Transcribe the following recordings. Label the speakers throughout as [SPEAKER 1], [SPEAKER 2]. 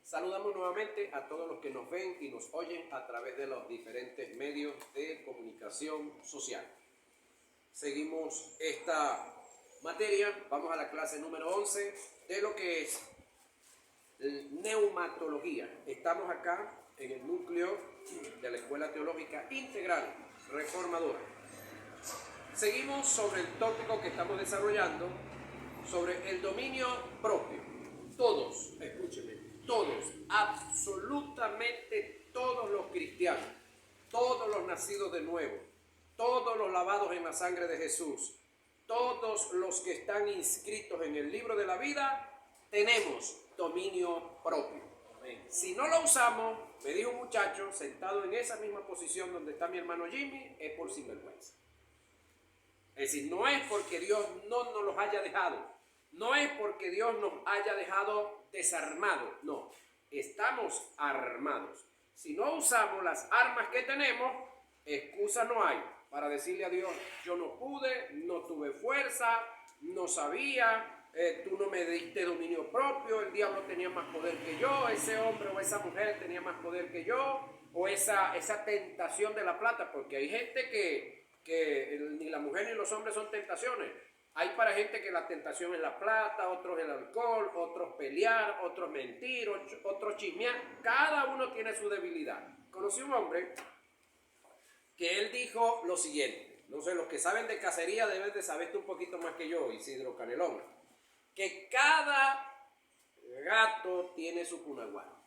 [SPEAKER 1] Saludamos nuevamente a todos los que nos ven y nos oyen a través de los diferentes medios de comunicación social. Seguimos esta materia, vamos a la clase número 11 de lo que es neumatología. Estamos acá en el núcleo de la Escuela Teológica Integral Reformadora. Seguimos sobre el tópico que estamos desarrollando sobre el dominio propio. Todos, escúchenme, todos, absolutamente todos los cristianos, todos los nacidos de nuevo, todos los lavados en la sangre de Jesús, todos los que están inscritos en el libro de la vida, tenemos dominio propio. Si no lo usamos, me dijo un muchacho sentado en esa misma posición donde está mi hermano Jimmy, es por sinvergüenza. Es decir, no es porque Dios no nos los haya dejado, no es porque Dios nos haya dejado desarmados, no, estamos armados. Si no usamos las armas que tenemos, excusa no hay para decirle a Dios, yo no pude, no tuve fuerza, no sabía, tú no me diste dominio propio, el diablo tenía más poder que yo, ese hombre o esa mujer tenía más poder que yo, o esa tentación de la plata, porque hay gente que ni la mujer ni los hombres son tentaciones. Hay para gente que la tentación es la plata, otros el alcohol, otros pelear, otros mentir, otros chismear. Cada uno tiene su debilidad. Conocí un hombre que él dijo lo siguiente. No sé, los que saben de cacería deben de saber un poquito más que yo, Isidro Canelón. Que cada gato tiene su cunaguaro.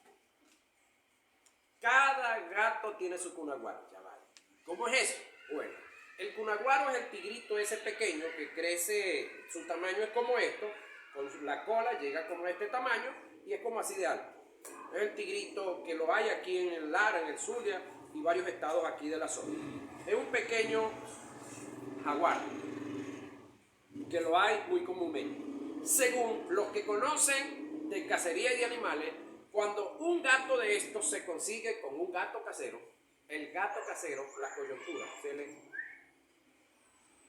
[SPEAKER 1] Cada gato tiene su cunaguaro, chaval. ¿Cómo es eso? Bueno, el cunaguaro es el tigrito ese pequeño que crece, su tamaño es como esto, con la cola llega como este tamaño y es como así de alto. Es el tigrito que lo hay aquí en el Lara, en el Zulia y varios estados aquí de la zona. Es un pequeño jaguar que lo hay muy comúnmente. Según los que conocen de cacería y de animales, cuando un gato de estos se consigue con un gato casero, el gato casero, la coyuntura,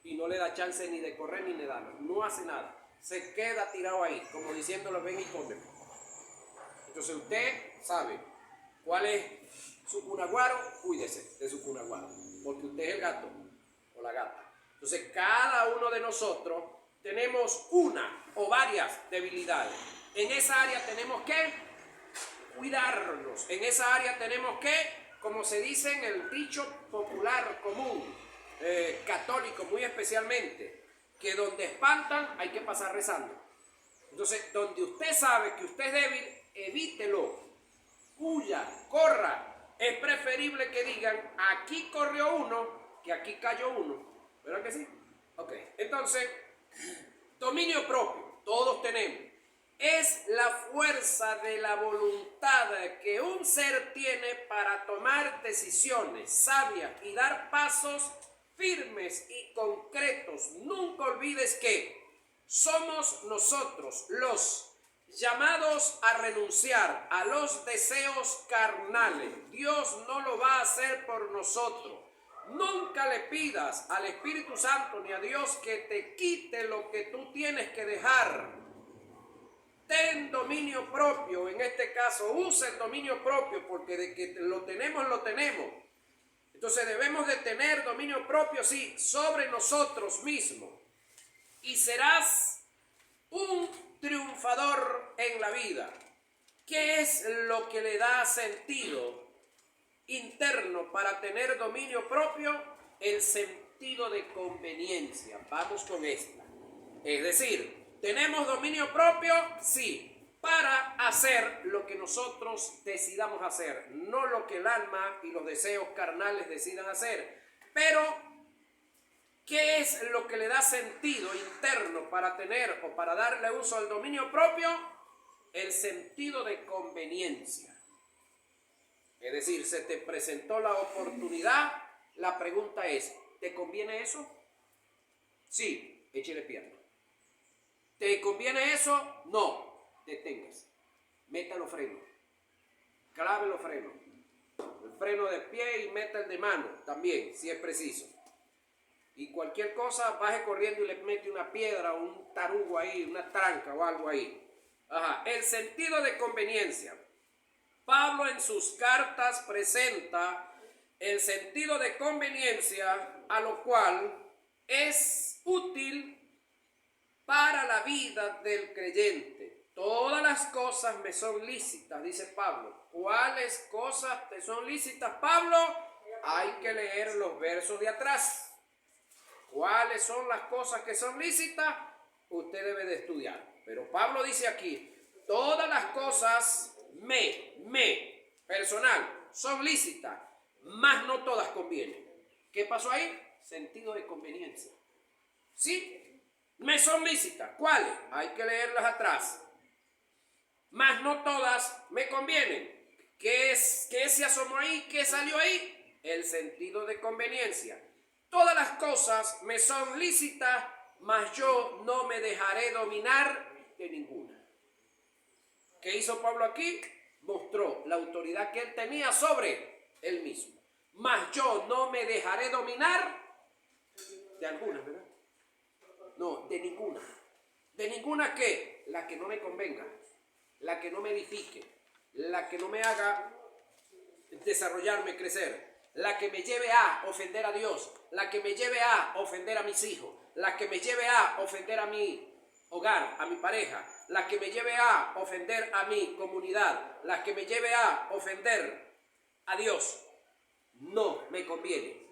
[SPEAKER 1] y no le da chance ni de correr ni de nada, no hace nada, se queda tirado ahí, como diciéndole ven y come. Entonces usted sabe cuál es su cunaguaro, cuídese de su cunaguaro, porque usted es el gato o la gata. Entonces cada uno de nosotros tenemos una o varias debilidades. En esa área tenemos que cuidarnos, en esa área tenemos que, como se dice en el dicho popular común, católico muy especialmente, que donde espantan hay que pasar rezando. Entonces, donde usted sabe que usted es débil, evítelo, huya, corra. Es preferible que digan, aquí corrió uno, que aquí cayó uno. ¿Verdad que sí? Ok, entonces, dominio propio, todos tenemos. Es la fuerza de la voluntad que un ser tiene para tomar decisiones sabias y dar pasos firmes y concretos. Nunca olvides que somos nosotros los llamados a renunciar a los deseos carnales. Dios no lo va a hacer por nosotros. Nunca le pidas al Espíritu Santo ni a Dios que te quite lo que tú tienes que dejar. Ten dominio propio, en este caso, usa el dominio propio, porque de que lo tenemos, lo tenemos. Entonces debemos de tener dominio propio, sí, sobre nosotros mismos. Y serás un triunfador en la vida. ¿Qué es lo que le da sentido interno para tener dominio propio? El sentido de conveniencia. Vamos con esta. Es decir, ¿tenemos dominio propio? Sí, para hacer lo que nosotros decidamos hacer, no lo que el alma y los deseos carnales decidan hacer. Pero, ¿qué es lo que le da sentido interno para tener o para darle uso al dominio propio? El sentido de conveniencia. Es decir, se te presentó la oportunidad, la pregunta es, ¿te conviene eso? Sí, échale pierna. ¿Te conviene eso? No. Deténgase. Meta los frenos. Clave los frenos. El freno de pie y meta el de mano también, si es preciso. Y cualquier cosa, baje corriendo y le mete una piedra o un tarugo ahí, una tranca o algo ahí. Ajá. El sentido de conveniencia. Pablo en sus cartas presenta el sentido de conveniencia, a lo cual es útil para la vida del creyente. Todas las cosas me son lícitas, dice Pablo. ¿Cuáles cosas te son lícitas, Pablo? Hay que leer los versos de atrás. ¿Cuáles son las cosas que son lícitas? Usted debe de estudiar. Pero Pablo dice aquí, todas las cosas personal, son lícitas, mas no todas convienen. ¿Qué pasó ahí? Sentido de conveniencia. ¿Sí? Me son lícitas. ¿Cuáles? Hay que leerlas atrás. Mas no todas me convienen. ¿Qué se asomó ahí? ¿Qué salió ahí? El sentido de conveniencia. Todas las cosas me son lícitas, mas yo no me dejaré dominar de ninguna. ¿Qué hizo Pablo aquí? Mostró la autoridad que él tenía sobre él mismo. Mas yo no me dejaré dominar de alguna, ¿verdad? No, de ninguna. ¿De ninguna qué? La que no me convenga, la que no me edifique, la que no me haga desarrollarme, crecer, la que me lleve a ofender a Dios, la que me lleve a ofender a mis hijos, la que me lleve a ofender a mi hogar, a mi pareja, la que me lleve a ofender a mi comunidad, la que me lleve a ofender a Dios. No me conviene.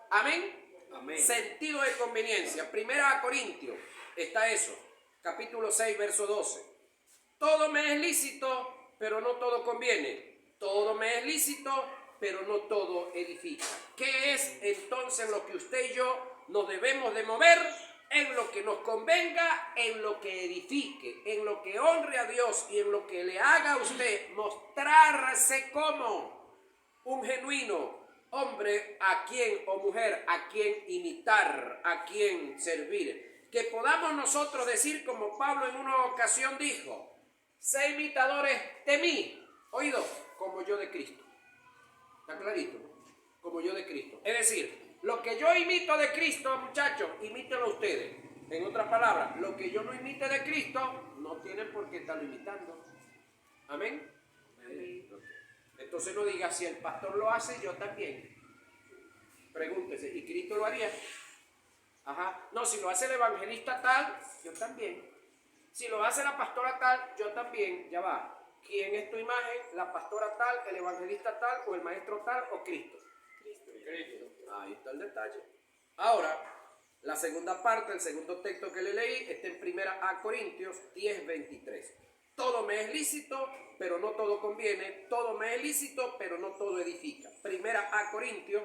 [SPEAKER 1] Amén. Amén. Sentido de conveniencia. Primera Corintios está eso. Capítulo 6, verso 12. Todo me es lícito, pero no todo conviene. Todo me es lícito, pero no todo edifica. ¿Qué es entonces lo que usted y yo nos debemos de mover? En lo que nos convenga, en lo que edifique, en lo que honre a Dios y en lo que le haga a usted mostrarse como un genuino hombre a quien o mujer a quien imitar, a quien servir. Que podamos nosotros decir como Pablo en una ocasión dijo, sé imitadores de mí, oído, como yo de Cristo. ¿Está clarito? Como yo de Cristo. Es decir, lo que yo imito de Cristo, muchachos, imítenlo ustedes. En otras palabras, lo que yo no imite de Cristo, no tienen por qué estarlo imitando. ¿Amén? Amén. Entonces no diga, si el pastor lo hace, yo también. Pregúntese, ¿y Cristo lo haría? Ajá. No, si lo hace el evangelista tal, yo también. Si lo hace la pastora tal, yo también. Ya va. ¿Quién es tu imagen? ¿La pastora tal, el evangelista tal, o el maestro tal, o Cristo? Cristo. Ahí está el detalle. Ahora, la segunda parte, el segundo texto que le leí, está en 1 Corintios 10, 23. Todo me es lícito, pero no todo conviene. Todo me es lícito, pero no todo edifica. 1 Corintios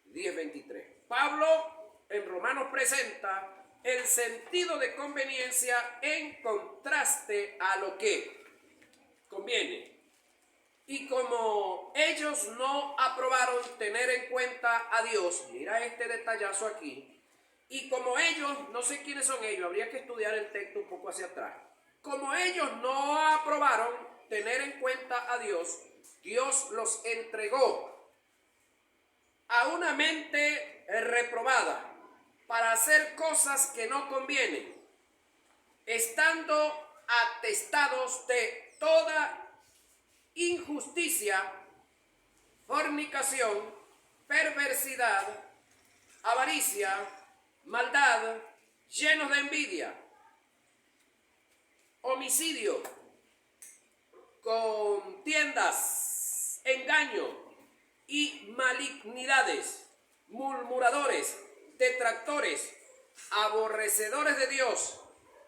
[SPEAKER 1] 10, 23. Pablo en Romanos presenta el sentido de conveniencia en contraste a lo que conviene. Y como ellos no aprobaron tener en cuenta a Dios, mira este detallazo aquí, y como ellos, no sé quiénes son ellos, habría que estudiar el texto un poco hacia atrás. Como ellos no aprobaron tener en cuenta a Dios, Dios los entregó a una mente reprobada para hacer cosas que no convienen, estando atestados de toda injusticia, fornicación, perversidad, avaricia, maldad, llenos de envidia, homicidio, contiendas, engaño y malignidades, murmuradores, detractores, aborrecedores de Dios,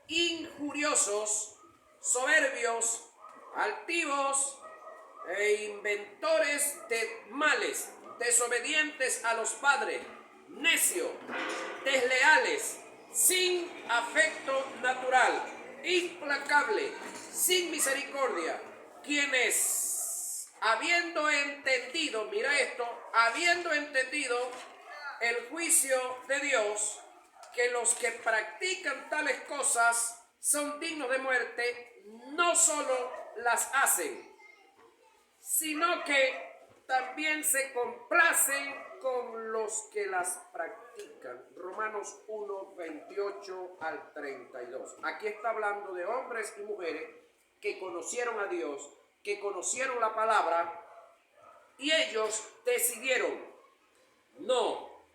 [SPEAKER 1] injuriosos, soberbios, altivos e inventores de males, desobedientes a los padres, necios, desleales, sin afecto natural, implacable, sin misericordia, quienes, habiendo entendido, mira esto, habiendo entendido el juicio de Dios, que los que practican tales cosas son dignos de muerte, no solo las hacen, sino que también se complacen con los que las practican. Romanos 1, 28 al 32. Aquí está hablando de hombres y mujeres que conocieron a Dios, que conocieron la palabra y ellos decidieron no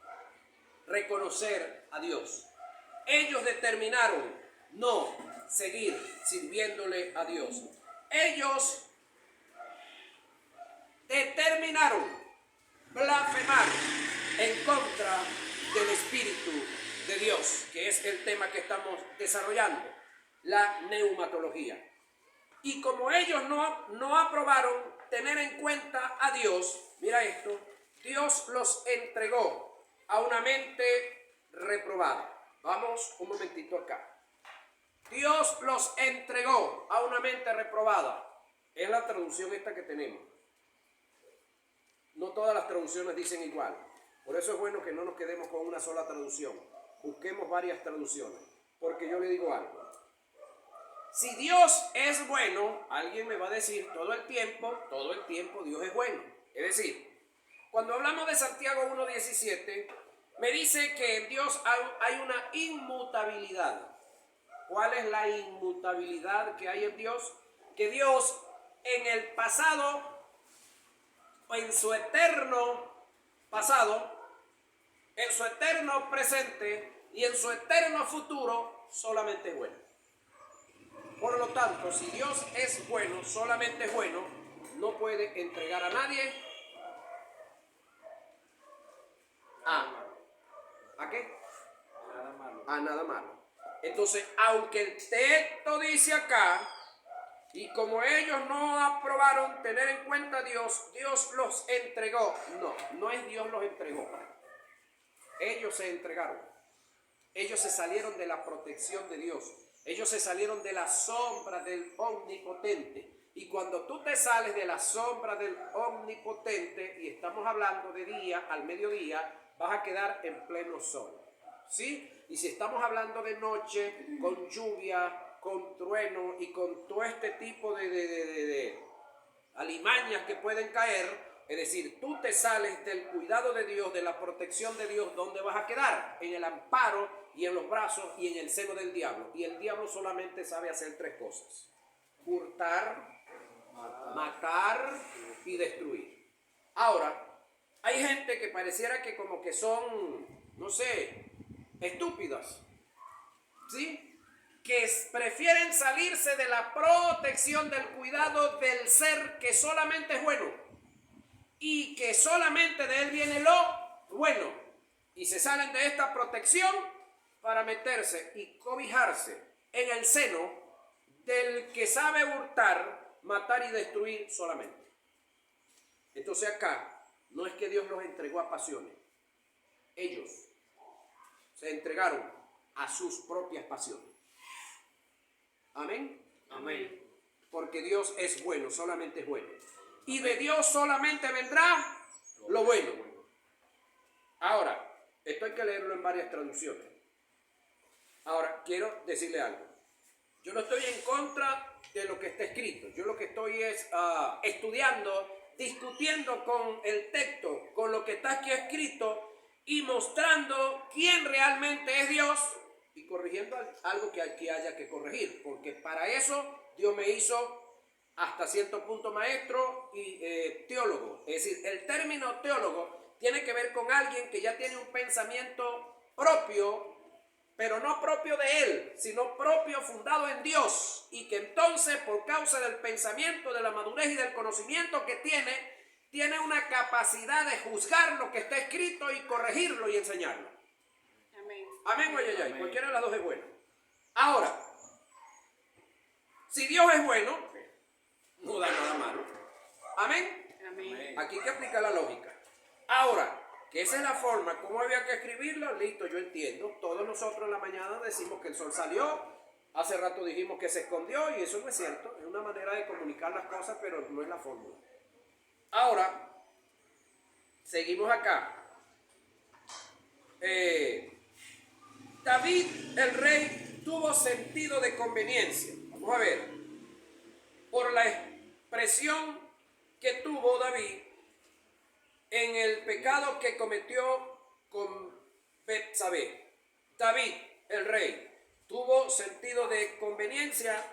[SPEAKER 1] reconocer a Dios. Ellos determinaron no seguir sirviéndole a Dios. Ellos determinaron blasfemar en contra del Espíritu de Dios, que es el tema que estamos desarrollando, la neumatología. Y como ellos no aprobaron tener en cuenta a Dios, mira esto, Dios los entregó a una mente reprobada. Vamos un momentito acá. Dios los entregó a una mente reprobada. Es la traducción esta que tenemos. No todas las traducciones dicen igual. Por eso es bueno que no nos quedemos con una sola traducción. Busquemos varias traducciones. Porque yo le digo algo. Si Dios es bueno, alguien me va a decir todo el tiempo Dios es bueno. Es decir, cuando hablamos de Santiago 1:17, me dice que en Dios hay una inmutabilidad. ¿Cuál es la inmutabilidad que hay en Dios? Que Dios en el pasado, o en su eterno pasado, en su eterno presente y en su eterno futuro, solamente es bueno. Por lo tanto, si Dios es bueno, solamente es bueno, no puede entregar a nadie ¿a qué? A nada malo. Entonces, aunque el texto dice acá, y como ellos no aprobaron tener en cuenta a Dios, Dios los entregó. No es Dios los entregó. Ellos se entregaron. Ellos se salieron de la protección de Dios. Ellos se salieron de la sombra del Omnipotente. Y cuando tú te sales de la sombra del Omnipotente, y estamos hablando de día al mediodía, vas a quedar en pleno sol. ¿Sí? Y si estamos hablando de noche, con lluvia, con trueno y con todo este tipo de alimañas que pueden caer, es decir, tú te sales del cuidado de Dios, de la protección de Dios, ¿dónde vas a quedar? En el amparo y en los brazos y en el seno del diablo. Y el diablo solamente sabe hacer tres cosas: hurtar, matar y destruir. Ahora, hay gente que pareciera que como que son, no sé, estúpidas, ¿sí? Que prefieren salirse de la protección, del cuidado del ser que solamente es bueno y que solamente de él viene lo bueno, y se salen de esta protección para meterse y cobijarse en el seno del que sabe hurtar, matar y destruir solamente. Entonces acá no es que Dios los entregó a pasiones, ellos se entregaron a sus propias pasiones. Amén.
[SPEAKER 2] Amén.
[SPEAKER 1] Porque Dios es bueno, solamente es bueno. Y de Dios solamente vendrá lo bueno. Ahora, esto hay que leerlo en varias traducciones. Ahora, quiero decirle algo. Yo no estoy en contra de lo que está escrito. Yo lo que estoy es estudiando, discutiendo con el texto, con lo que está aquí escrito y mostrando quién realmente es Dios y corrigiendo algo que aquí haya que corregir. Porque para eso Dios me hizo hasta cierto punto maestro y teólogo. Es decir, el término teólogo tiene que ver con alguien que ya tiene un pensamiento propio, pero no propio de él, sino propio, fundado en Dios, y que entonces por causa del pensamiento, de la madurez y del conocimiento que tiene una capacidad de juzgar lo que está escrito y corregirlo y enseñarlo.
[SPEAKER 2] Amén.
[SPEAKER 1] Amén o ayayay, cualquiera de las dos es buena. Ahora, si Dios es bueno, no da nada malo. Amén.
[SPEAKER 2] Amén.
[SPEAKER 1] Aquí hay que aplicar la lógica. Ahora, que esa es la forma, ¿cómo había que escribirlo? Listo, yo entiendo. Todos nosotros en la mañana decimos que el sol salió, hace rato dijimos que se escondió, y eso no es cierto. Es una manera de comunicar las cosas, pero no es la fórmula. Ahora, seguimos acá. David, el rey, tuvo sentido de conveniencia. Vamos a ver. Por la expresión que tuvo David en el pecado que cometió con Betsabé. David, el rey, tuvo sentido de conveniencia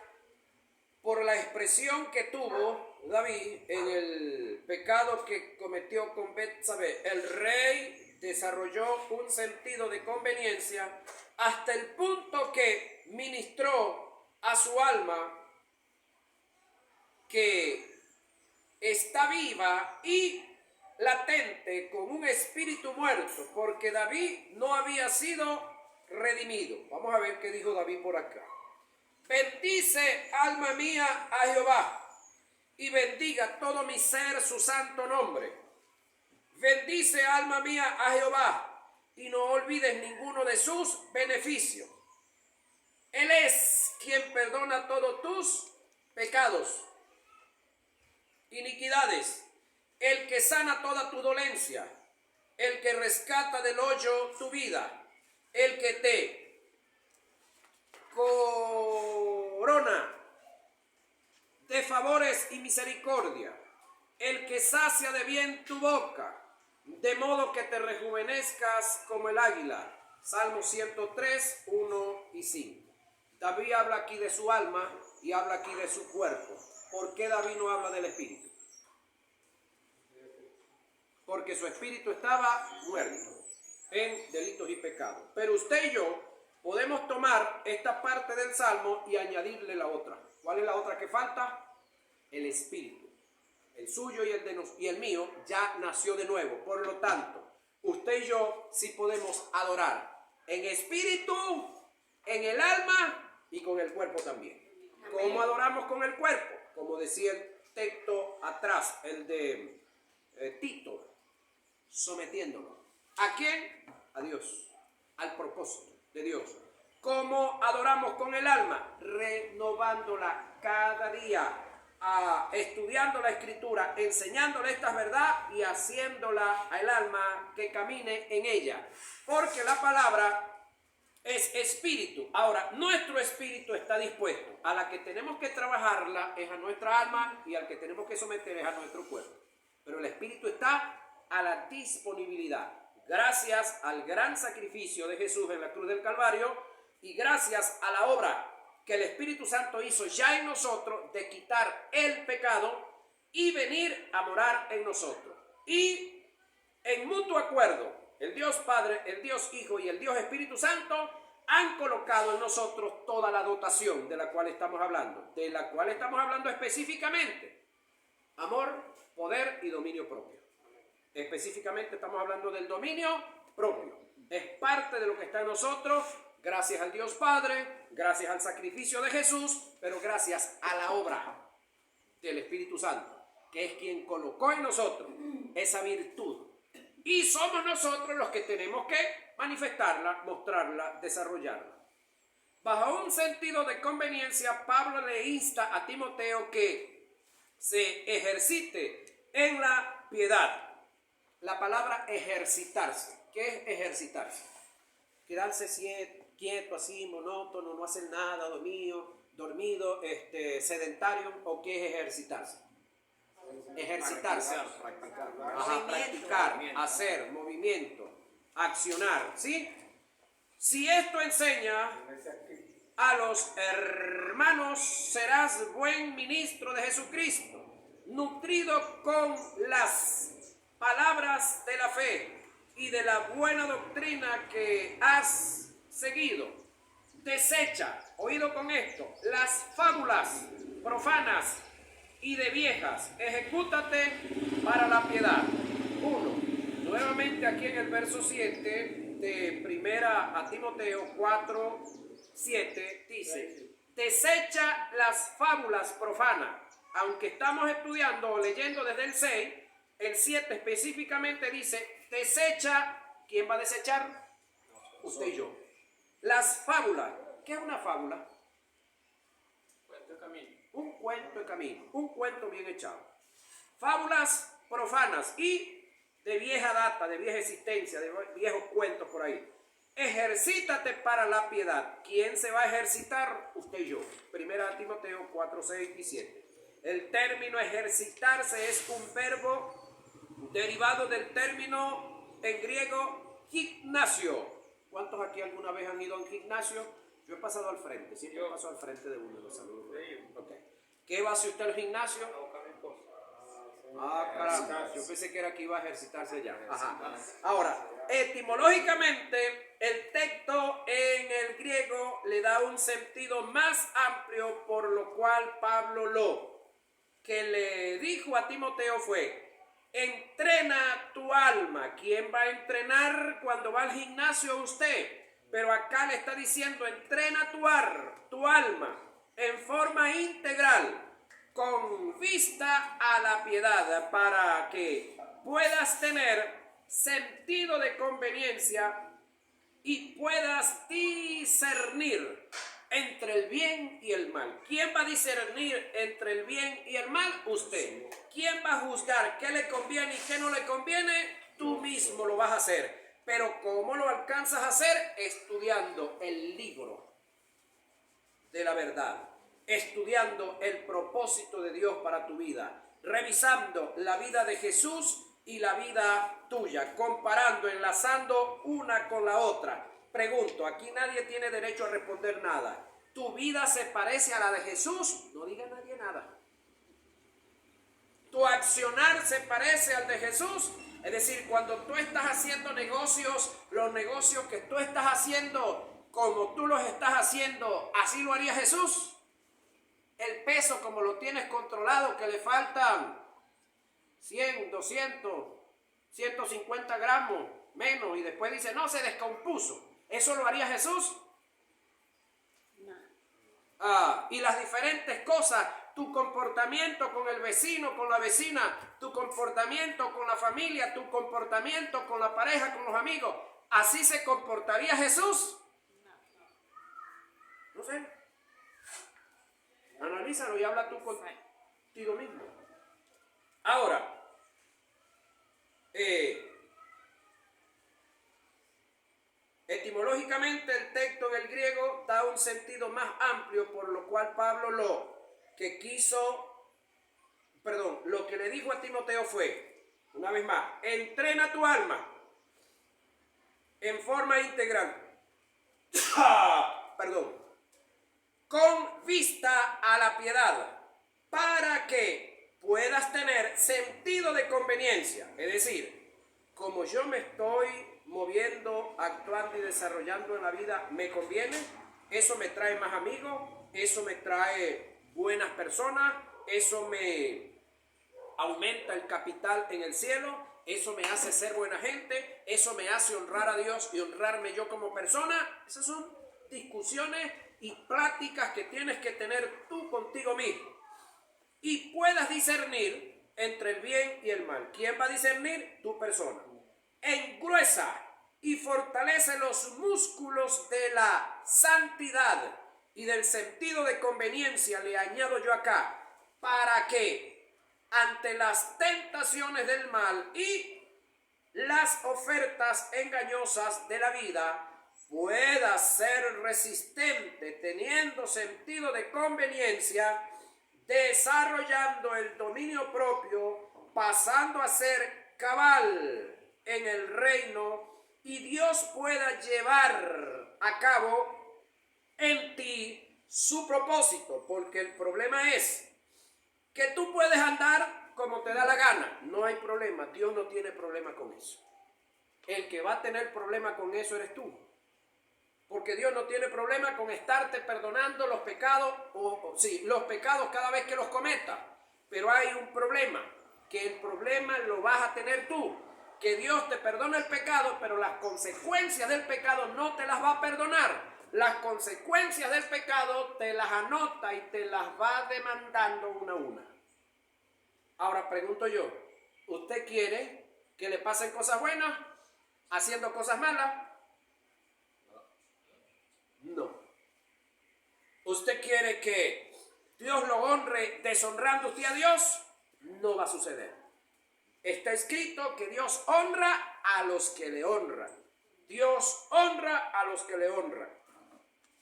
[SPEAKER 1] por la expresión que tuvo David en el pecado que cometió con Betsabé, el rey desarrolló un sentido de conveniencia hasta el punto que ministró a su alma que está viva y latente con un espíritu muerto, porque David no había sido redimido. Vamos a ver qué dijo David por acá. Bendice, alma mía, a Jehová, y bendiga todo mi ser su santo nombre. Bendice, alma mía, a Jehová, y no olvides ninguno de sus beneficios. Él es quien perdona todos tus pecados, iniquidades, el que sana toda tu dolencia, el que rescata del hoyo tu vida, el que te corona de favores y misericordia, el que sacia de bien tu boca, de modo que te rejuvenezcas como el águila. Salmo 103, 1 y 5. David habla aquí de su alma y habla aquí de su cuerpo. ¿Por qué David no habla del espíritu? Porque su espíritu estaba muerto en delitos y pecados. Pero usted y yo podemos tomar esta parte del Salmo y añadirle la otra. ¿Cuál es la otra que falta? El espíritu. El suyo y el mío ya nació de nuevo. Por lo tanto, usted y yo sí podemos adorar en espíritu, en el alma y con el cuerpo también. ¿Cómo adoramos con el cuerpo? Como decía el texto atrás, el de Tito, sometiéndonos. ¿A quién? A Dios, al propósito de Dios. ¿Cómo adoramos con el alma? Renovándola cada día, estudiando la Escritura, enseñándole esta verdad y haciéndola al alma que camine en ella. Porque la palabra es espíritu. Ahora, nuestro espíritu está dispuesto. A la que tenemos que trabajarla es a nuestra alma y al que tenemos que someter es a nuestro cuerpo. Pero el espíritu está a la disponibilidad. Gracias al gran sacrificio de Jesús en la cruz del Calvario y gracias a la obra que el Espíritu Santo hizo ya en nosotros de quitar el pecado y venir a morar en nosotros. Y en mutuo acuerdo, el Dios Padre, el Dios Hijo y el Dios Espíritu Santo han colocado en nosotros toda la dotación de la cual estamos hablando, específicamente amor, poder y dominio propio. Específicamente estamos hablando del dominio propio. Es parte de lo que está en nosotros, gracias al Dios Padre, gracias al sacrificio de Jesús, pero gracias a la obra del Espíritu Santo, que es quien colocó en nosotros esa virtud. Y somos nosotros los que tenemos que manifestarla, mostrarla, desarrollarla. Bajo un sentido de conveniencia, Pablo le insta a Timoteo que se ejercite en la piedad. La palabra ejercitarse. ¿Qué es ejercitarse? Quedarse quieto, así, monótono, no hacer nada, dormido, sedentario. ¿O qué es ejercitarse? Ejercitarse. Practicar, hacer, movimiento, accionar. ¿Sí? Si esto enseña a los hermanos, serás buen ministro de Jesucristo, nutrido con las palabras de la fe y de la buena doctrina que has seguido. Desecha, oído con esto, las fábulas profanas y de viejas. Ejecútate para la piedad. 1. Nuevamente aquí en el verso 7 de primera a Timoteo 4, 7 dice: desecha las fábulas profanas. Aunque estamos estudiando o leyendo desde el 6, el 7 específicamente dice: desecha. ¿Quién va a desechar? Usted y yo. Las fábulas. ¿Qué es una fábula?
[SPEAKER 2] Cuento de camino.
[SPEAKER 1] Un cuento de camino, un cuento bien echado. Fábulas profanas y de vieja data, de vieja existencia, de viejos cuentos por ahí. Ejercítate para la piedad. ¿Quién se va a ejercitar? Usted y yo. Primera Timoteo 4, 6 y 7. El término ejercitarse es un verbo derivado del término en griego gimnasio. ¿Cuántos aquí alguna vez han ido a un gimnasio? Yo he pasado al frente, siempre paso al frente de uno de los saludos. Okay. ¿Qué va a hacer usted al gimnasio? Yo pensé que era que iba a ejercitarse ya. Ajá. Ahora, etimológicamente, el texto en el griego le da un sentido más amplio, por lo cual Pablo lo que le dijo a Timoteo fue: entrena tu alma. ¿Quién va a entrenar cuando va al gimnasio? Usted. Pero acá le está diciendo: entrena tu alma en forma integral, con vista a la piedad, para que puedas tener sentido de conveniencia y puedas discernir entre el bien y el mal. ¿Quién va a discernir entre el bien y el mal? Usted. ¿Quién va a juzgar qué le conviene y qué no le conviene? Tú mismo lo vas a hacer. Pero ¿cómo lo alcanzas a hacer? Estudiando el libro de la verdad, estudiando el propósito de Dios para tu vida, revisando la vida de Jesús y la vida tuya, comparando, enlazando una con la otra. Pregunto, aquí nadie tiene derecho a responder nada. ¿Tu vida se parece a la de Jesús? No diga nadie nada. ¿Tu accionar se parece al de Jesús? Es decir, cuando tú estás haciendo negocios, los negocios que tú estás haciendo, como tú los estás haciendo, ¿así lo haría Jesús? El peso, como lo tienes controlado, que le faltan 100, 200, 150 gramos menos, y después dice: no, se descompuso. ¿Eso lo haría Jesús? No. Y las diferentes cosas, tu comportamiento con el vecino, con la vecina, tu comportamiento con la familia, tu comportamiento con la pareja, con los amigos, ¿así se comportaría Jesús? No sé. Analízalo y habla tú contigo mismo. Ahora, etimológicamente el texto en el griego da un sentido más amplio, por lo cual Pablo lo que le dijo a Timoteo fue, una vez más: entrena tu alma en forma integral, con vista a la piedad, para que puedas tener sentido de conveniencia. Es decir, como yo me estoy moviendo, actuando y desarrollando en la vida, ¿me conviene? Eso me trae más amigos, eso me trae buenas personas, eso me aumenta el capital en el cielo, eso me hace ser buena gente, eso me hace honrar a Dios y honrarme yo como persona. Esas son discusiones y pláticas que tienes que tener tú contigo mismo, y puedas discernir entre el bien y el mal. ¿Quién va a discernir? Tu persona. Engruesa y fortalece los músculos de la santidad y del sentido de conveniencia, le añado yo acá, para que ante las tentaciones del mal y las ofertas engañosas de la vida puedas ser resistente, teniendo sentido de conveniencia, desarrollando el dominio propio, pasando a ser cabal en el reino, y Dios pueda llevar a cabo en ti su propósito. Porque el problema es que tú puedes andar como te da la gana, no hay problema, Dios no tiene problema con eso. El que va a tener problema con eso eres tú. Porque Dios no tiene problema con estarte perdonando los pecados, los pecados cada vez que los cometas. Pero hay un problema, que el problema lo vas a tener tú. Que Dios te perdona el pecado, pero las consecuencias del pecado no te las va a perdonar. Las consecuencias del pecado te las anota y te las va demandando una a una. Ahora pregunto yo, ¿usted quiere que le pasen cosas buenas haciendo cosas malas? No. ¿Usted quiere que Dios lo honre deshonrando usted a Dios? No va a suceder. Está escrito que Dios honra a los que le honran. Dios honra a los que le honran.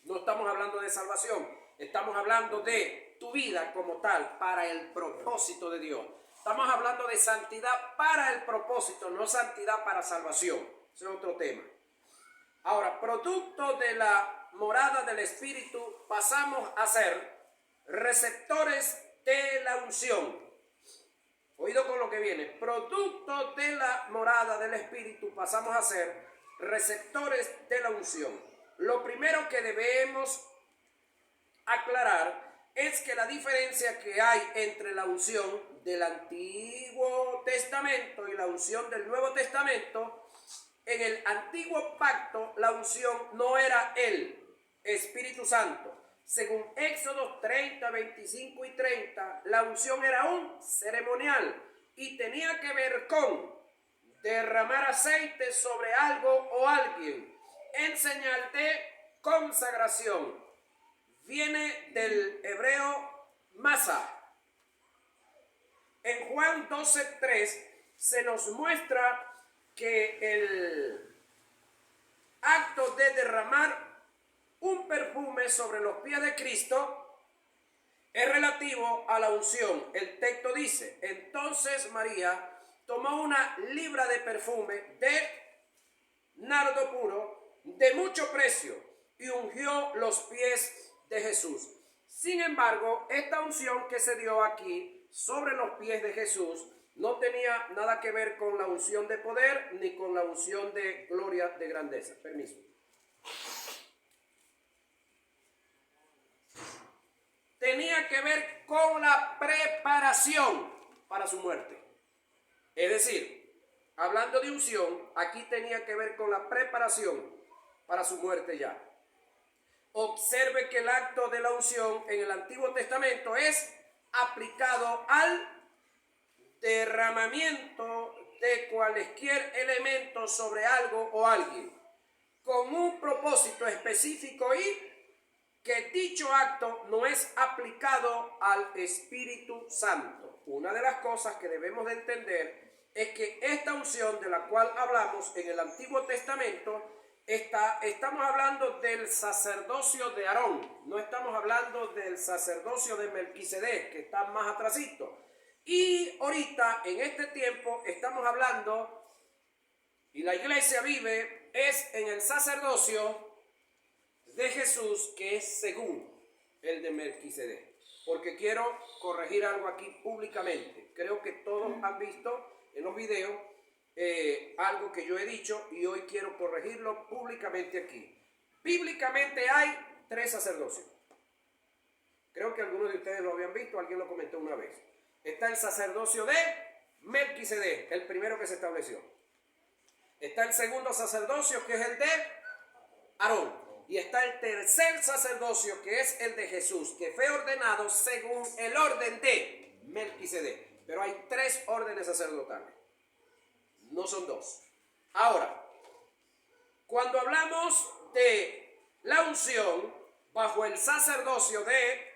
[SPEAKER 1] No estamos hablando de salvación, estamos hablando de tu vida como tal, para el propósito de Dios. Estamos hablando de santidad para el propósito, no santidad para salvación. Ese es otro tema. Ahora, producto de la morada del Espíritu, pasamos a ser receptores de la unción. oído con lo que viene, producto de la morada del Espíritu pasamos a ser receptores de la unción. Lo primero que debemos aclarar es que la diferencia que hay entre la unción del Antiguo Testamento y la unción del Nuevo Testamento, en el Antiguo Pacto la unción no era el Espíritu Santo. Según Éxodo 30, 25 y 30, la unción era un ceremonial y tenía que ver con derramar aceite sobre algo o alguien en señal de consagración. Viene del hebreo masa. En Juan 12:3 se nos muestra que el acto de derramar un perfume sobre los pies de Cristo es relativo a la unción. El texto dice: entonces María tomó una libra de perfume de nardo puro de mucho precio y ungió los pies de Jesús. Sin embargo, esta unción que se dio aquí sobre los pies de Jesús no tenía nada que ver con la unción de poder ni con la unción de gloria, de grandeza. Permiso. Tenía que ver con la preparación para su muerte. Es decir, hablando de unción, aquí tenía que ver con la preparación para su muerte ya. Observe que el acto de la unción en el Antiguo Testamento es aplicado al derramamiento de cualquier elemento sobre algo o alguien, con un propósito específico y que dicho acto no es aplicado al Espíritu Santo. Una de las cosas que debemos de entender es que esta unción de la cual hablamos en el Antiguo Testamento, estamos hablando del sacerdocio de Aarón, no estamos hablando del sacerdocio de Melquisedec, que está más atrasito. Y ahorita, en este tiempo, estamos hablando, y la iglesia vive, es en el sacerdocio de Jesús, que es según el de Melquisedec. Porque quiero corregir algo aquí públicamente. Creo que todos han visto en los videos algo que yo he dicho y hoy quiero corregirlo públicamente aquí. Bíblicamente hay 3 sacerdocios. Creo que algunos de ustedes lo habían visto, alguien lo comentó una vez. Está el sacerdocio de Melquisedec, el primero que se estableció. Está el segundo sacerdocio, que es el de Aarón. Y está el tercer sacerdocio, que es el de Jesús, que fue ordenado según el orden de Melquisedec. Pero hay 3 órdenes sacerdotales, no son 2. Ahora, cuando hablamos de la unción bajo el sacerdocio de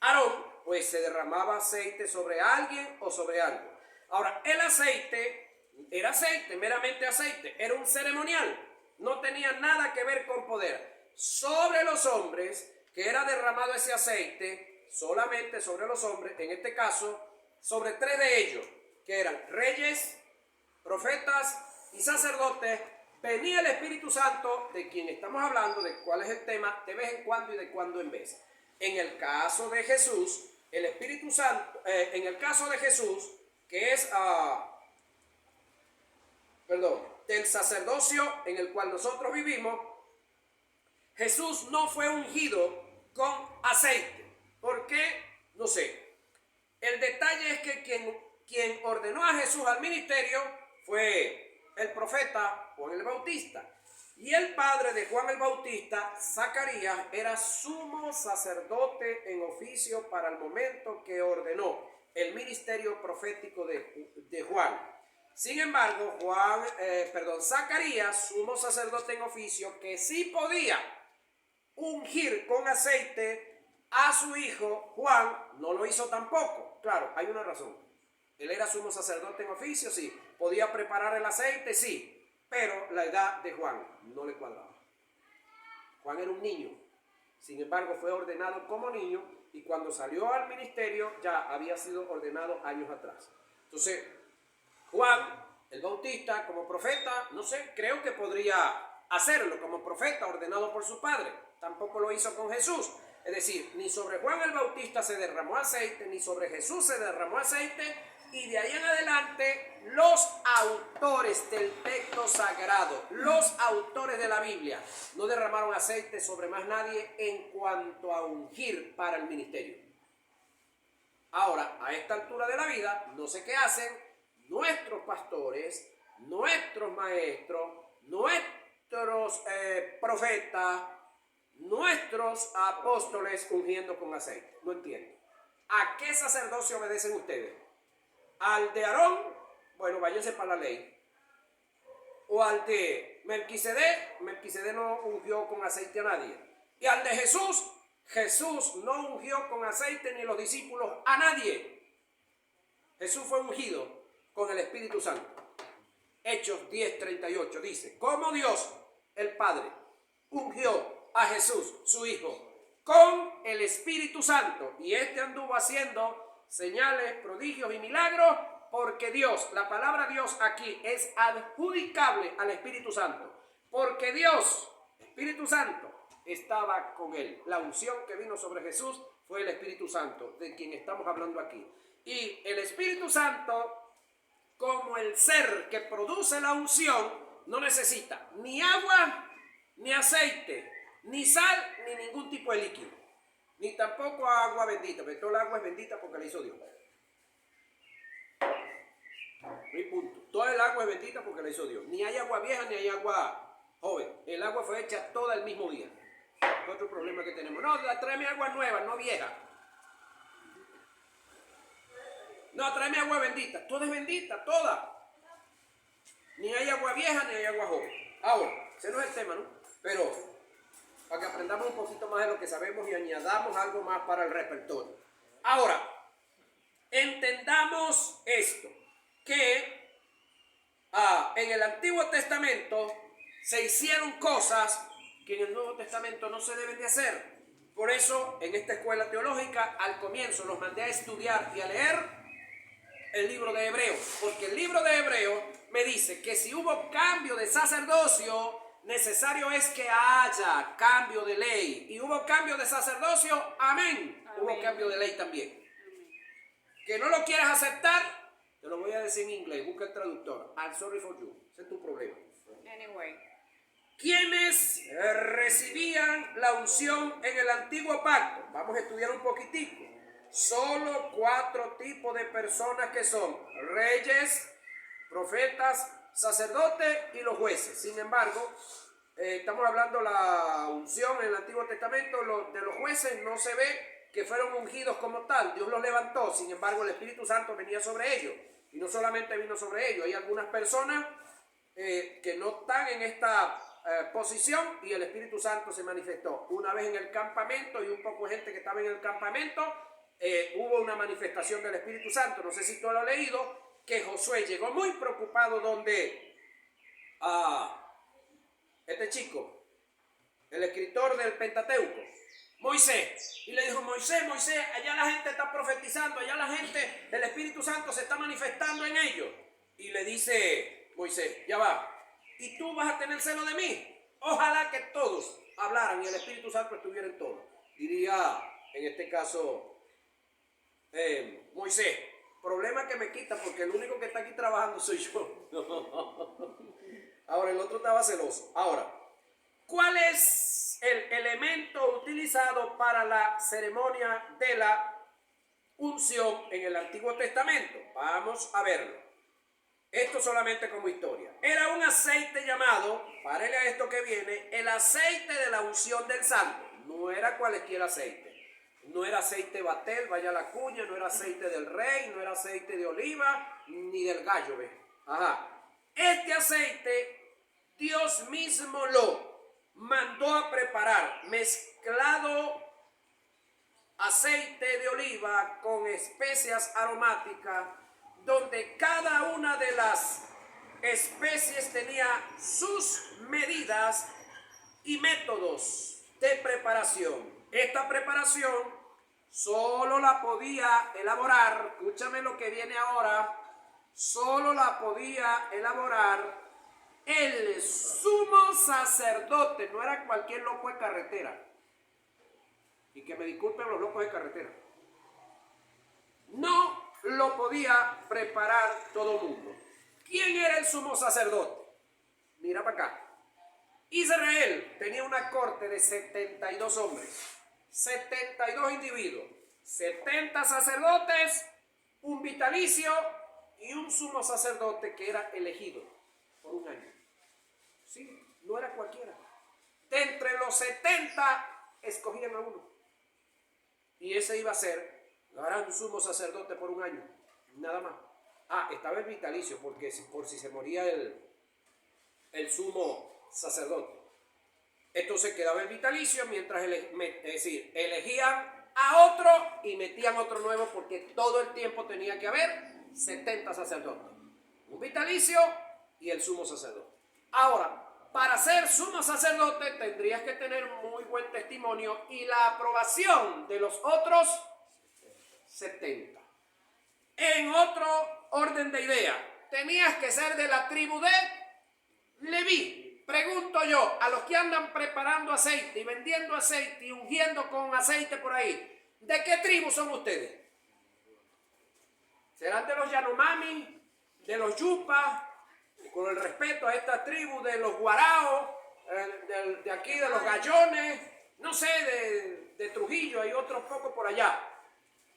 [SPEAKER 1] Aarón, pues se derramaba aceite sobre alguien o sobre algo. Ahora, el aceite era aceite, meramente aceite, era un ceremonial. No tenía nada que ver con poder. Sobre los hombres, que era derramado ese aceite, solamente sobre los hombres, en este caso, sobre 3 de ellos, que eran reyes, profetas y sacerdotes, venía el Espíritu Santo, de quien estamos hablando, de cuál es el tema, de vez en cuando y de cuando en vez. En el caso de Jesús, el Espíritu Santo, en el caso de Jesús, que es, del sacerdocio en el cual nosotros vivimos, Jesús no fue ungido con aceite. ¿Por qué? No sé. El detalle es que quien ordenó a Jesús al ministerio fue el profeta Juan el Bautista. Y el padre de Juan el Bautista, Zacarías, era sumo sacerdote en oficio para el momento que ordenó el ministerio profético de Juan. Sin embargo, Zacarías, sumo sacerdote en oficio, que sí podía ungir con aceite a su hijo Juan, no lo hizo tampoco. Claro, hay una razón. Él era sumo sacerdote en oficio, sí. Podía preparar el aceite, sí. Pero la edad de Juan no le cuadraba. Juan era un niño. Sin embargo, fue ordenado como niño y cuando salió al ministerio ya había sido ordenado años atrás. Entonces, Juan el Bautista como profeta, no sé, creo que podría hacerlo como profeta ordenado por su padre. Tampoco lo hizo con Jesús. Es decir, ni sobre Juan el Bautista se derramó aceite, ni sobre Jesús se derramó aceite, Y de ahí en adelante, los autores del texto sagrado, los autores de la Biblia, no derramaron aceite sobre más nadie en cuanto a ungir para el ministerio. Ahora, a esta altura de la vida, no sé qué hacen nuestros pastores, nuestros maestros, nuestros profetas, nuestros apóstoles ungiendo con aceite. No entiendo. ¿A qué sacerdocio obedecen ustedes? ¿Al de Aarón? Bueno, váyanse para la ley. ¿O al de Melquisedec? Melquisedec no ungió con aceite a nadie. ¿Y al de Jesús? Jesús no ungió con aceite ni los discípulos a nadie. Jesús fue ungido con el Espíritu Santo. Hechos 10:38 dice, como Dios, el Padre, ungió a Jesús, su Hijo, con el Espíritu Santo, y este anduvo haciendo señales, prodigios y milagros, porque Dios, la palabra Dios aquí es adjudicable al Espíritu Santo, porque Dios, Espíritu Santo, estaba con él. La unción que vino sobre Jesús fue el Espíritu Santo, de quien estamos hablando aquí. Y el Espíritu Santo, como el ser que produce la unción, no necesita ni agua, ni aceite, ni sal, ni ningún tipo de líquido. Ni tampoco agua bendita, porque toda el agua es bendita porque la hizo Dios. Y punto. Toda el agua es bendita porque la hizo Dios. Ni hay agua vieja ni hay agua joven. El agua fue hecha toda el mismo día. Otro problema que tenemos. No, tráeme agua nueva, no vieja. No, tráeme agua bendita. Toda es bendita, toda. Ni hay agua vieja ni hay agua joven. Ahora, ese no es el tema, ¿no? Pero para que aprendamos un poquito más de lo que sabemos y añadamos algo más para el repertorio. Ahora, entendamos esto, que en el Antiguo Testamento se hicieron cosas que en el Nuevo Testamento no se deben de hacer. Por eso, en esta escuela teológica, al comienzo los mandé a estudiar y a leer el libro de Hebreos, porque el libro de Hebreos me dice que si hubo cambio de sacerdocio, necesario es que haya cambio de ley. Y hubo cambio de sacerdocio, amén. Hubo cambio de ley también. Amén. Que no lo quieras aceptar, te lo voy a decir en inglés, busca el traductor. I'm sorry for you. Ese es tu problema.
[SPEAKER 3] Anyway.
[SPEAKER 1] ¿Quiénes recibían la unción en el antiguo pacto? Vamos a estudiar un poquitico. Solo 4 tipos de personas que son reyes, profetas, sacerdotes y los jueces. Sin embargo, estamos hablando de la unción en el Antiguo Testamento. De los jueces no se ve que fueron ungidos como tal. Dios los levantó. Sin embargo, el Espíritu Santo venía sobre ellos. Y no solamente vino sobre ellos. Hay algunas personas que no están en esta posición y el Espíritu Santo se manifestó. Una vez en el campamento y un poco de gente que estaba en el campamento, hubo una manifestación del Espíritu Santo. No sé si tú lo has leído, que Josué llegó muy preocupado donde este chico, el escritor del Pentateuco, Moisés, y le dijo: Moisés, allá la gente está profetizando, allá la gente, el Espíritu Santo se está manifestando en ellos. Y le dice Moisés: ya va, ¿y tú vas a tener celo de mí? Ojalá que todos hablaran y el Espíritu Santo estuviera en todos. Diría en este caso Moisés: problema que me quita, porque el único que está aquí trabajando soy yo. Ahora el otro estaba celoso. Ahora, ¿cuál es el elemento utilizado para la ceremonia de la unción en el Antiguo Testamento? Vamos a verlo. Esto solamente como historia. Era un aceite llamado, párele a esto que viene, el aceite de la unción del santo. No era cualquier aceite. No era aceite Batel, vaya la cuña, no era aceite del rey, no era aceite de oliva, ni del gallo, ¿ves? Ajá. Este aceite, Dios mismo lo mandó a preparar, mezclado aceite de oliva con especias aromáticas, donde cada una de las especies tenía sus medidas y métodos de preparación. Esta preparación solo la podía elaborar, escúchame lo que viene ahora, solo la podía elaborar el sumo sacerdote. No era cualquier loco de carretera. Y que me disculpen los locos de carretera. No lo podía preparar todo el mundo. ¿Quién era el sumo sacerdote? Mira para acá. Israel tenía una corte de 72 hombres, 72 individuos, 70 sacerdotes, un vitalicio y un sumo sacerdote que era elegido por un año. Sí, no era cualquiera. De entre los 70 escogían a uno. Y ese iba a ser gran sumo sacerdote por un año, nada más. Estaba el vitalicio, porque por si se moría el sumo sacerdote. Entonces quedaba el vitalicio mientras elegían a otro y metían otro nuevo, porque todo el tiempo tenía que haber 70 sacerdotes. Un vitalicio y el sumo sacerdote. Ahora, para ser sumo sacerdote tendrías que tener muy buen testimonio y la aprobación de los otros 70. En otro orden de idea, tenías que ser de la tribu de Leví. Pregunto yo, a los que andan preparando aceite y vendiendo aceite y ungiendo con aceite por ahí, ¿de qué tribu son ustedes? ¿Serán de los Yanomami, de los Yupas, con el respeto a esta tribu, de los Guaraos, de aquí de los Gallones, no sé, de Trujillo, hay otros pocos por allá?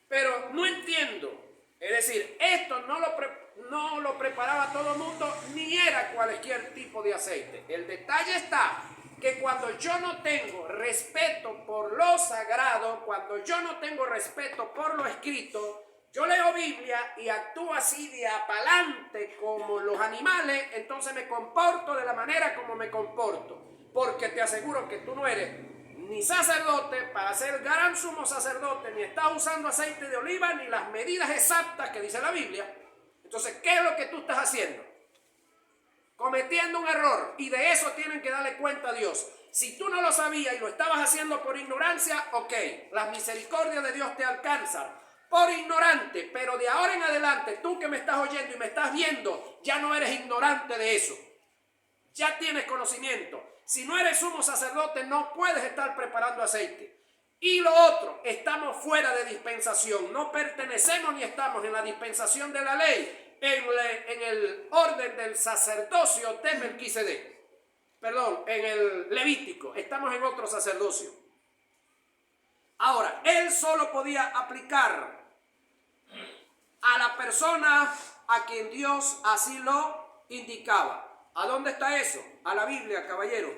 [SPEAKER 1] Pero no entiendo. Es decir, esto no lo preparaba todo el mundo, ni era cualquier tipo de aceite. El detalle está que cuando yo no tengo respeto por lo sagrado, cuando yo no tengo respeto por lo escrito, yo leo Biblia y actúo así de apalante como los animales, entonces me comporto de la manera como me comporto. Porque te aseguro que tú no eres ni sacerdote para ser gran sumo sacerdote, ni estás usando aceite de oliva, ni las medidas exactas que dice la Biblia. Entonces, ¿qué es lo que tú estás haciendo? Cometiendo un error, y de eso tienen que darle cuenta a Dios. Si tú no lo sabías y lo estabas haciendo por ignorancia, ok, las misericordias de Dios te alcanzan por ignorante, pero de ahora en adelante, tú que me estás oyendo y me estás viendo, ya no eres ignorante de eso. Ya tienes conocimiento. Si no eres sumo sacerdote, no puedes estar preparando aceite. Y lo otro, estamos fuera de dispensación. No pertenecemos ni estamos en la dispensación de la ley, en el orden del sacerdocio de Melquisedec. Perdón, en el Levítico. Estamos en otro sacerdocio. Ahora, él solo podía aplicar a la persona a quien Dios así lo indicaba. ¿A dónde está eso? A la Biblia, caballero.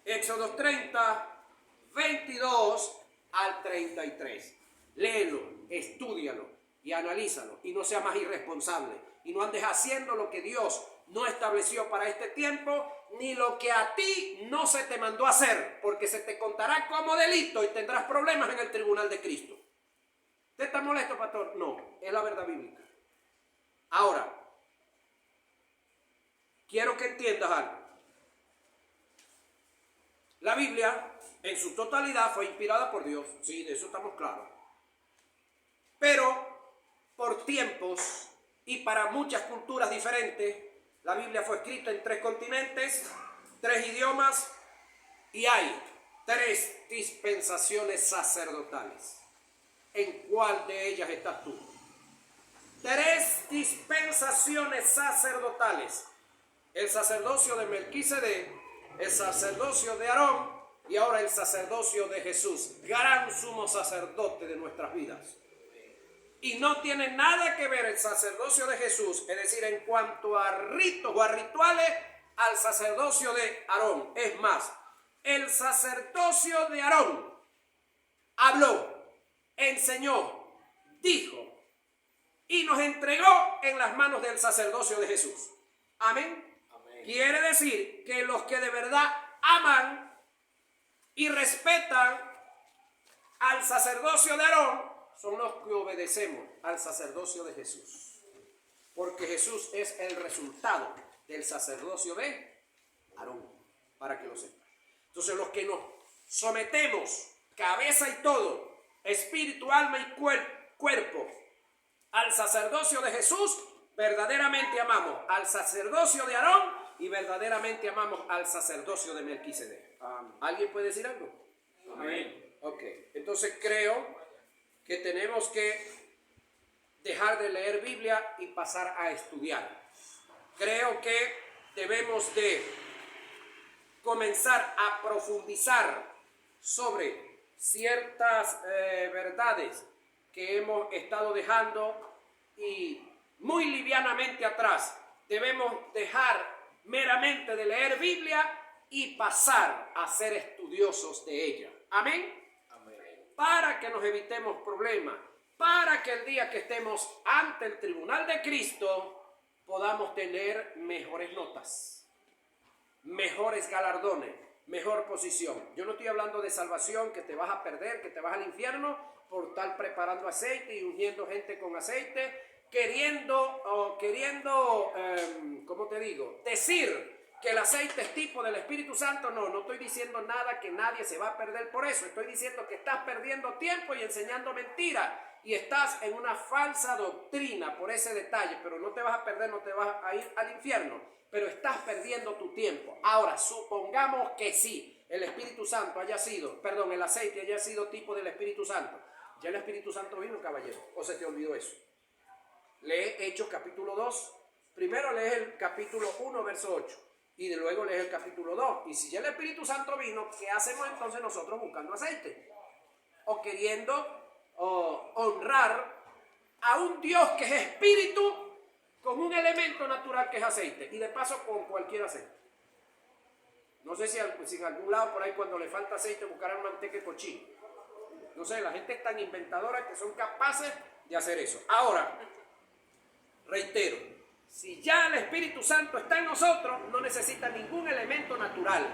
[SPEAKER 1] Éxodo 30, 22 al 33. Léelo, estúdialo y analízalo. Y no seas más irresponsable. Y no andes haciendo lo que Dios no estableció para este tiempo, ni lo que a ti no se te mandó a hacer, porque se te contará como delito y tendrás problemas en el tribunal de Cristo. ¿Usted está molesto, pastor? No, es la verdad bíblica. Ahora, quiero que entiendas algo. La Biblia, en su totalidad, fue inspirada por Dios. Sí, de eso estamos claros. Pero, por tiempos y para muchas culturas diferentes, la Biblia fue escrita en 3 continentes, 3 idiomas, y hay 3 dispensaciones sacerdotales. ¿En cuál de ellas estás tú? 3 dispensaciones sacerdotales. El sacerdocio de Melquisedec, el sacerdocio de Aarón y ahora el sacerdocio de Jesús, gran sumo sacerdote de nuestras vidas. Y no tiene nada que ver el sacerdocio de Jesús, es decir, en cuanto a ritos o a rituales, al sacerdocio de Aarón. Es más, el sacerdocio de Aarón habló, enseñó, dijo y nos entregó en las manos del sacerdocio de Jesús. Amén. Quiere decir que los que de verdad aman y respetan al sacerdocio de Aarón son los que obedecemos al sacerdocio de Jesús. Porque Jesús es el resultado del sacerdocio de Aarón, para que lo sepan. Entonces los que nos sometemos, cabeza y todo, espíritu, alma y cuerpo, al sacerdocio de Jesús, verdaderamente amamos al sacerdocio de Aarón y verdaderamente amamos al sacerdocio de Melquisedec. ¿Alguien puede decir algo? Amén. Ok, entonces creo que tenemos que dejar de leer Biblia y pasar a estudiar. Creo que debemos de comenzar a profundizar sobre ciertas verdades que hemos estado dejando y muy livianamente atrás. Debemos dejar meramente de leer Biblia y pasar a ser estudiosos de ella. Amén. Amén. Para que nos evitemos problemas, para que el día que estemos ante el tribunal de Cristo podamos tener mejores notas, mejores galardones, mejor posición. Yo no estoy hablando de salvación, que te vas a perder, que te vas al infierno por estar preparando aceite y ungiendo gente con aceite, queriendo, ¿cómo te digo? Decir que el aceite es tipo del Espíritu Santo. No estoy diciendo nada, que nadie se va a perder por eso. Estoy diciendo que estás perdiendo tiempo y enseñando mentiras y estás en una falsa doctrina por ese detalle, pero no te vas a perder, no te vas a ir al infierno, pero estás perdiendo tu tiempo. Ahora, supongamos que sí, el Espíritu Santo el aceite haya sido tipo del Espíritu Santo. ¿Ya el Espíritu Santo vino, caballero? ¿O se te olvidó eso? Lee Hechos capítulo 2. Primero lees el capítulo 1, verso 8. Y luego lees el capítulo 2. Y si ya el Espíritu Santo vino, ¿qué hacemos entonces nosotros buscando aceite? O queriendo honrar a un Dios que es espíritu con un elemento natural que es aceite. Y de paso con cualquier aceite. No sé si en algún lado por ahí cuando le falta aceite buscarán manteca y cochino. No sé, la gente es tan inventadora que son capaces de hacer eso. Ahora, reitero, si ya el Espíritu Santo está en nosotros, no necesita ningún elemento natural,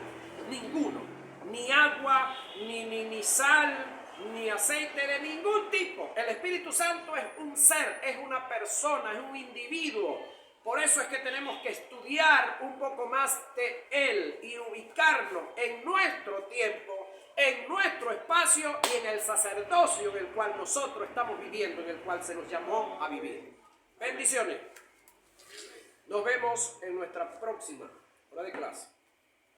[SPEAKER 1] ninguno, ni agua, ni sal, ni aceite de ningún tipo. El Espíritu Santo es un ser, es una persona, es un individuo. Por eso es que tenemos que estudiar un poco más de Él y ubicarnos en nuestro tiempo, en nuestro espacio y en el sacerdocio en el cual nosotros estamos viviendo, en el cual se nos llamó a vivir. Bendiciones. Nos vemos en nuestra próxima hora de clase.